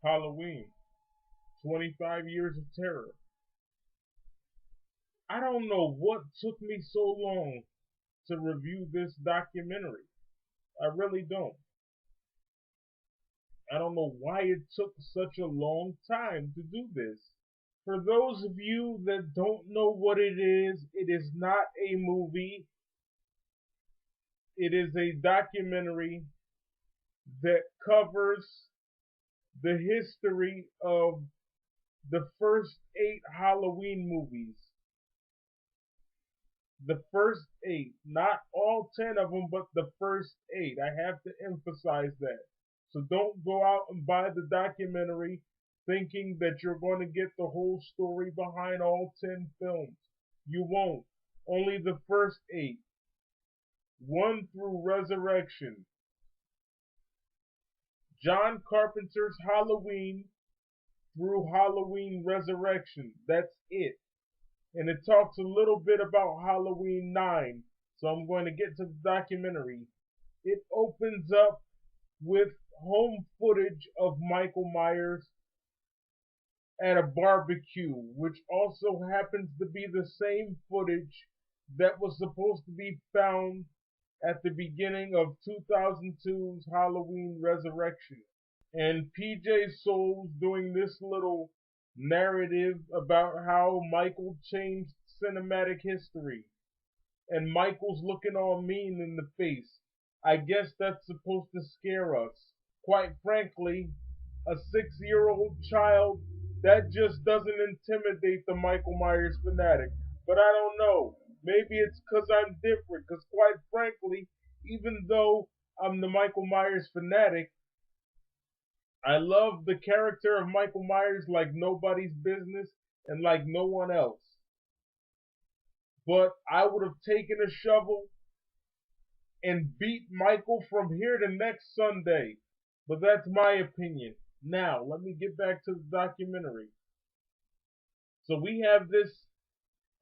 Halloween, 25 Years of Terror. I don't know what took me so long to review this documentary. I really don't. I don't know why it took such a long time to do this. For those of you that don't know what it is not a movie. It is a documentary that covers the history of the first 8 Halloween movies. The first 8, not all 10 of them, but the first 8. I have to emphasize that. So don't go out and buy the documentary thinking that you're going to get the whole story behind all 10 films. You won't. Only the first 8. 1 through Resurrection. John Carpenter's Halloween through Halloween Resurrection. That's it. And it talks a little bit about Halloween 9. So I'm going to get to the documentary. It opens up with home footage of Michael Myers at a barbecue, which also happens to be the same footage that was supposed to be found at the beginning of 2002's Halloween Resurrection. And PJ Soles doing this little narrative about how Michael changed cinematic history. And Michael's looking all mean in the face. I guess that's supposed to scare us. Quite frankly, a 6-year-old child, that just doesn't intimidate the Michael Myers fanatic. But I don't know. Maybe it's because I'm different. Because quite frankly, even though I'm the Michael Myers fanatic, I love the character of Michael Myers like nobody's business and like no one else. But I would have taken a shovel and beat Michael from here to next Sunday. But that's my opinion. Now, let me get back to the documentary. So we have this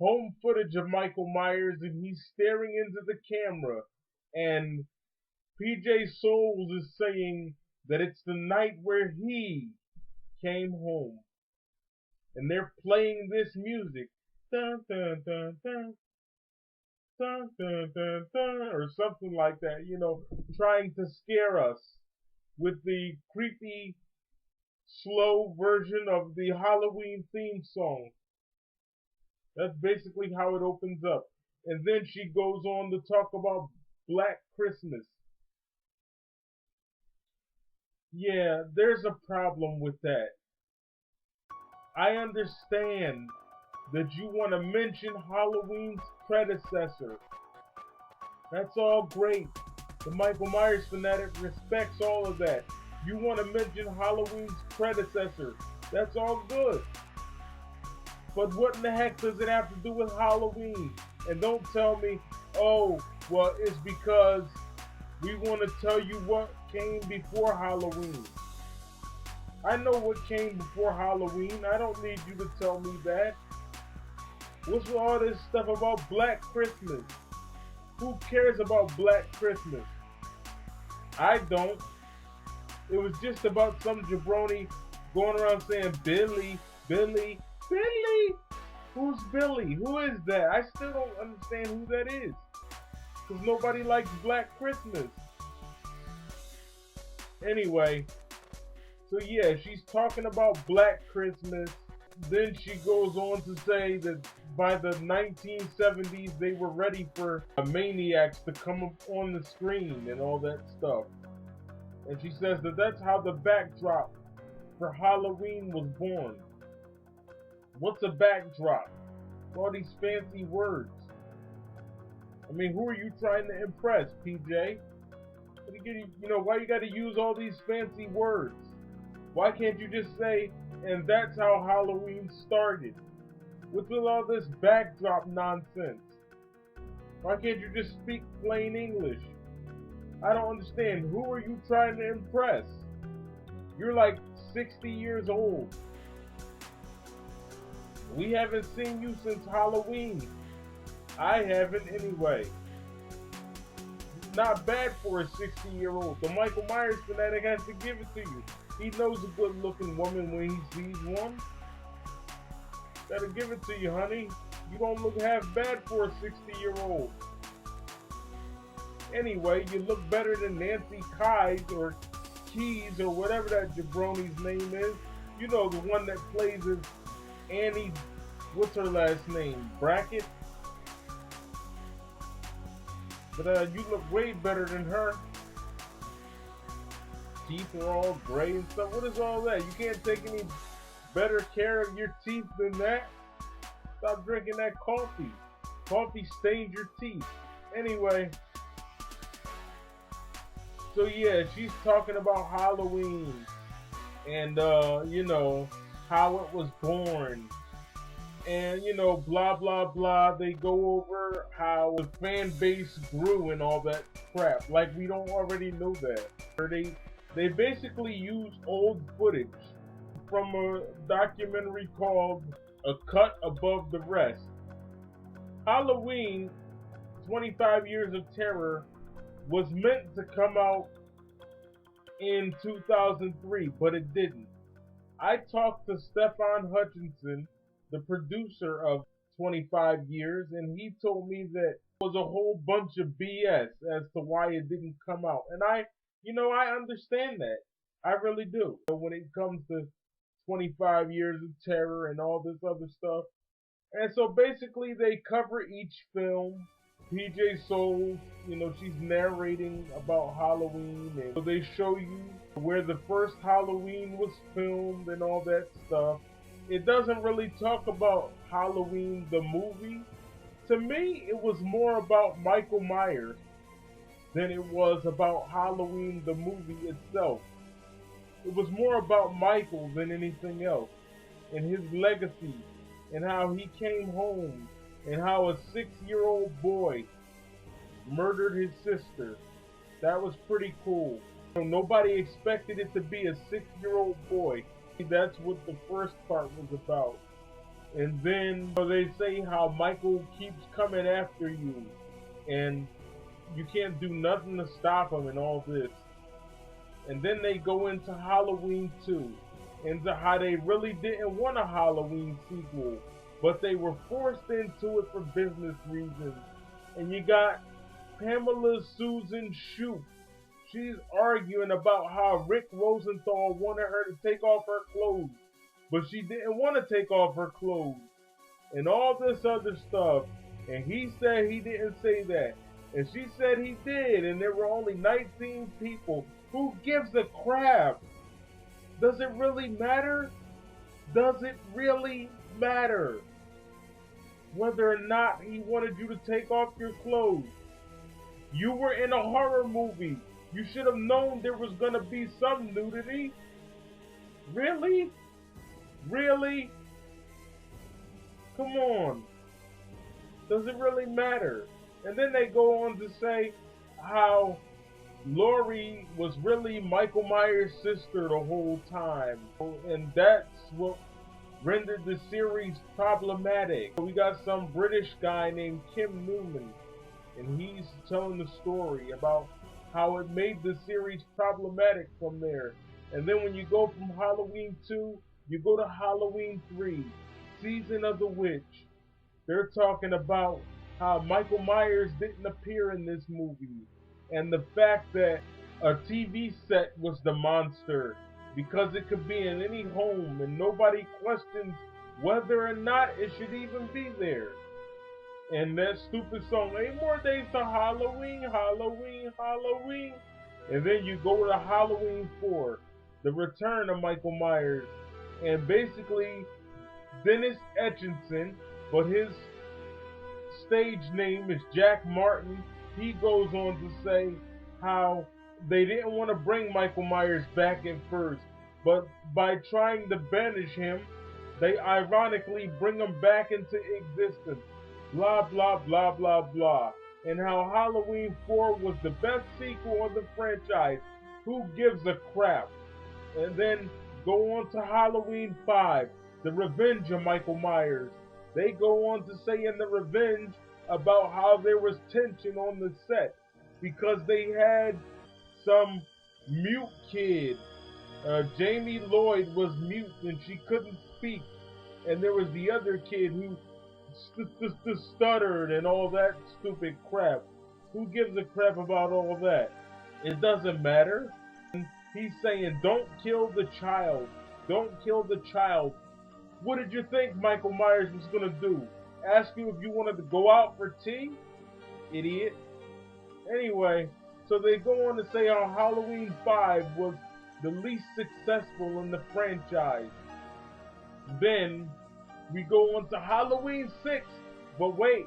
home footage of Michael Myers and he's staring into the camera. And PJ Soles is saying that it's the night where he came home. And they're playing this music. Dun, dun, dun, dun. Dun, dun, dun, dun, or something like that, trying to scare us with the creepy, slow version of the Halloween theme song. That's basically how it opens up. And then she goes on to talk about Black Christmas. Yeah, there's a problem with that. I understand that you want to mention Halloween's predecessor. That's all great. The Michael Myers fanatic respects all of that. You want to mention Halloween's predecessor. That's all good. But what in the heck does it have to do with Halloween? And don't tell me, oh, well, it's because we want to tell you what came before Halloween. I know what came before Halloween. I don't need you to tell me that. What's with all this stuff about Black Christmas? Who cares about Black Christmas? I don't. It was just about some jabroni going around saying, Billy, Billy, Billy. Who's Billy? Who is that? I still don't understand who that is. Because nobody likes Black Christmas. Anyway, so yeah, she's talking about Black Christmas. Then she goes on to say that by the 1970s, they were ready for maniacs to come up on the screen and all that stuff. And she says that that's how the backdrop for Halloween was born. What's a backdrop? All these fancy words. I mean, who are you trying to impress, PJ? Why you got to use all these fancy words? Why can't you just say, and that's how Halloween started? What's with all this backdrop nonsense? Why can't you just speak plain English? I don't understand. Who are you trying to impress? You're like 60 years old. We haven't seen you since Halloween. I haven't anyway. Not bad for a 60-year-old. The Michael Myers fanatic has to give it to you. He knows a good looking woman when he sees one. Gotta give it to you, honey. You don't look half bad for a 60-year-old. Anyway, you look better than Nancy Kyes or Keys or whatever that jabroni's name is. You know, the one that plays as Annie, what's her last name? Brackett? But you look way better than her. Teeth are all gray and stuff. What is all that? You can't take any better care of your teeth than that. Stop drinking that coffee. Coffee stains your teeth. Anyway. So yeah, she's talking about Halloween. And you know, how it was born. And you know, blah blah blah. They go over how the fan base grew and all that crap. Like we don't already know that. They basically use old footage from a documentary called A Cut Above the Rest. Halloween, 25 Years of Terror, was meant to come out in 2003, but it didn't. I talked to Stefan Hutchinson, the producer of 25 Years, and he told me that it was a whole bunch of BS as to why it didn't come out. And I understand that. I really do. When it comes to 25 Years of Terror and all this other stuff. And so basically they cover each film. PJ Souls, you know, she's narrating about Halloween, and so they show you where the first Halloween was filmed and all that stuff. It doesn't really talk about Halloween the movie. To me, it was more about Michael Myers than it was about Halloween the movie itself. It was more about Michael than anything else, and his legacy, and how he came home, and how a 6-year-old boy murdered his sister. That was pretty cool. So nobody expected it to be a 6-year-old boy. That's what the first part was about. And then they say how Michael keeps coming after you, and you can't do nothing to stop him and all this. And then they go into Halloween 2, into how they really didn't want a Halloween sequel, but they were forced into it for business reasons. And you got Pamela Susan Shoop. She's arguing about how Rick Rosenthal wanted her to take off her clothes, but she didn't want to take off her clothes. And all this other stuff. And he said he didn't say that. And she said he did, and there were only 19 people. Who gives a crap? Does it really matter? Does it really matter whether or not he wanted you to take off your clothes? You were in a horror movie. You should have known there was going to be some nudity. Really? Really? Come on. Does it really matter? And then they go on to say how Laurie was really Michael Myers' sister the whole time. And that's what rendered the series problematic. We got some British guy named Kim Newman, and he's telling the story about how it made the series problematic from there. And then when you go from Halloween 2, you go to Halloween 3, Season of the Witch. They're talking about how Michael Myers didn't appear in this movie, and the fact that a TV set was the monster, because it could be in any home and nobody questions whether or not it should even be there. And that stupid song, 8 more days to Halloween, Halloween, Halloween. And then you go to Halloween 4, the return of Michael Myers. And basically, Dennis Etchison, but his stage name is Jack Martin. He goes on to say how they didn't want to bring Michael Myers back at first, but by trying to banish him, they ironically bring him back into existence. Blah, blah, blah, blah, blah. And how Halloween 4 was the best sequel of the franchise. Who gives a crap? And then go on to Halloween 5, the revenge of Michael Myers. They go on to say in the revenge about how there was tension on the set because they had some mute kid Jamie Lloyd was mute and she couldn't speak. And there was the other kid who stuttered and all that stupid crap. Who gives a crap about all that? It doesn't matter. He's saying, don't kill the child. Don't kill the child. What did you think Michael Myers was going to do? Ask you if you wanted to go out for tea? Idiot. Anyway, so they go on to say how Halloween 5 was the least successful in the franchise. Then we go on to Halloween 6. But wait,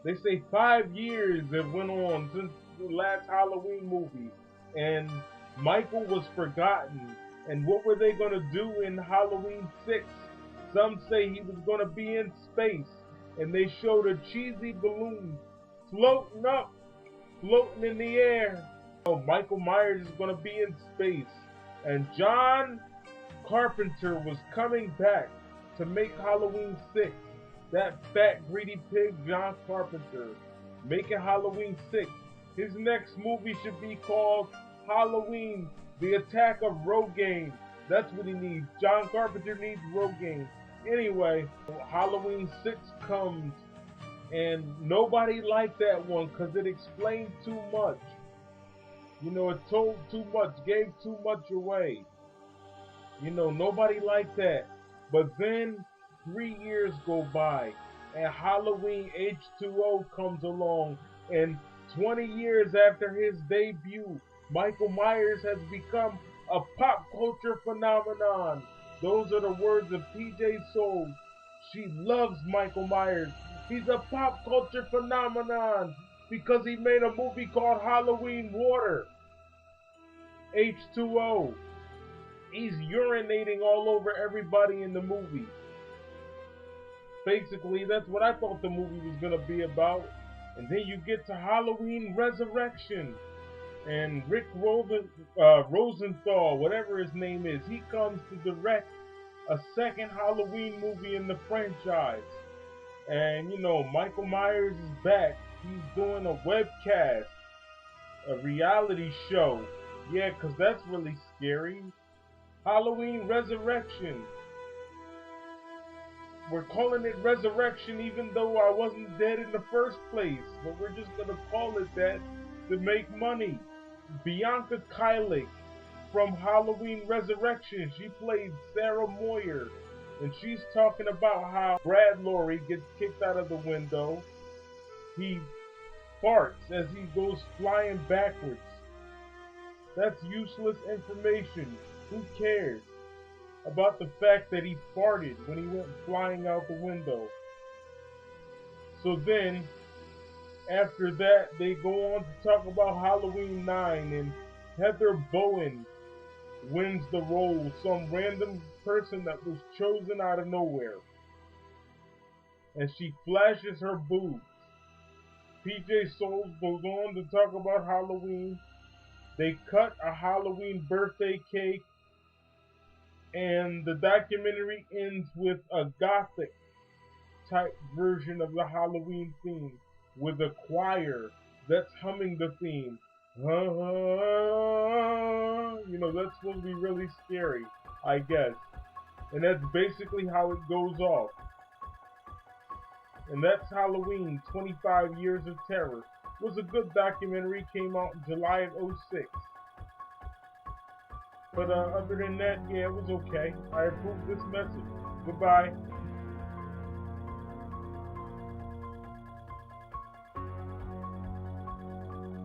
they say 5 years have went on since the last Halloween movie. And Michael was forgotten. And what were they going to do in Halloween 6? Some say he was going to be in space. And they showed a cheesy balloon floating up, floating in the air. Oh, Michael Myers is going to be in space. And John Carpenter was coming back to make Halloween 6. That fat, greedy pig, John Carpenter, making Halloween 6. His next movie should be called Halloween, The Attack of Rogaine. That's what he needs. John Carpenter needs Rogaine. Anyway, Halloween 6 comes, and nobody liked that one because it explained too much. You know, it told too much, gave too much away. You know, nobody liked that. But then 3 years go by, and Halloween H2O comes along, and 20 years after his debut, Michael Myers has become a pop culture phenomenon. Those are the words of PJ Souls. She loves Michael Myers. He's a pop culture phenomenon because he made a movie called Halloween Water. H2O. He's urinating all over everybody in the movie. Basically, that's what I thought the movie was going to be about. And then you get to Halloween Resurrection. And Rick Rosenthal, whatever his name is, he comes to direct a second Halloween movie in the franchise. And, you know, Michael Myers is back. He's doing a webcast, a reality show. Yeah, because that's really scary. Halloween Resurrection. We're calling it Resurrection even though I wasn't dead in the first place. But we're just going to call it that to make money. Bianca Kylik from Halloween Resurrection. She played Sarah Moyer. And she's talking about how Brad Lorry gets kicked out of the window. He farts as he goes flying backwards. That's useless information. Who cares about the fact that he farted when he went flying out the window? So then, after that, they go on to talk about Halloween 9, and Heather Bowen wins the role, some random person that was chosen out of nowhere. And she flashes her boobs. PJ Souls goes on to talk about Halloween. They cut a Halloween birthday cake, and the documentary ends with a gothic type version of the Halloween theme with a choir that's humming the theme. You know, that's supposed to be really scary, I guess. And that's basically how it goes off. And that's Halloween, 25 Years of Terror. It was a good documentary, came out in July of 2006. But other than that, yeah, it was okay. I approve this message. Goodbye.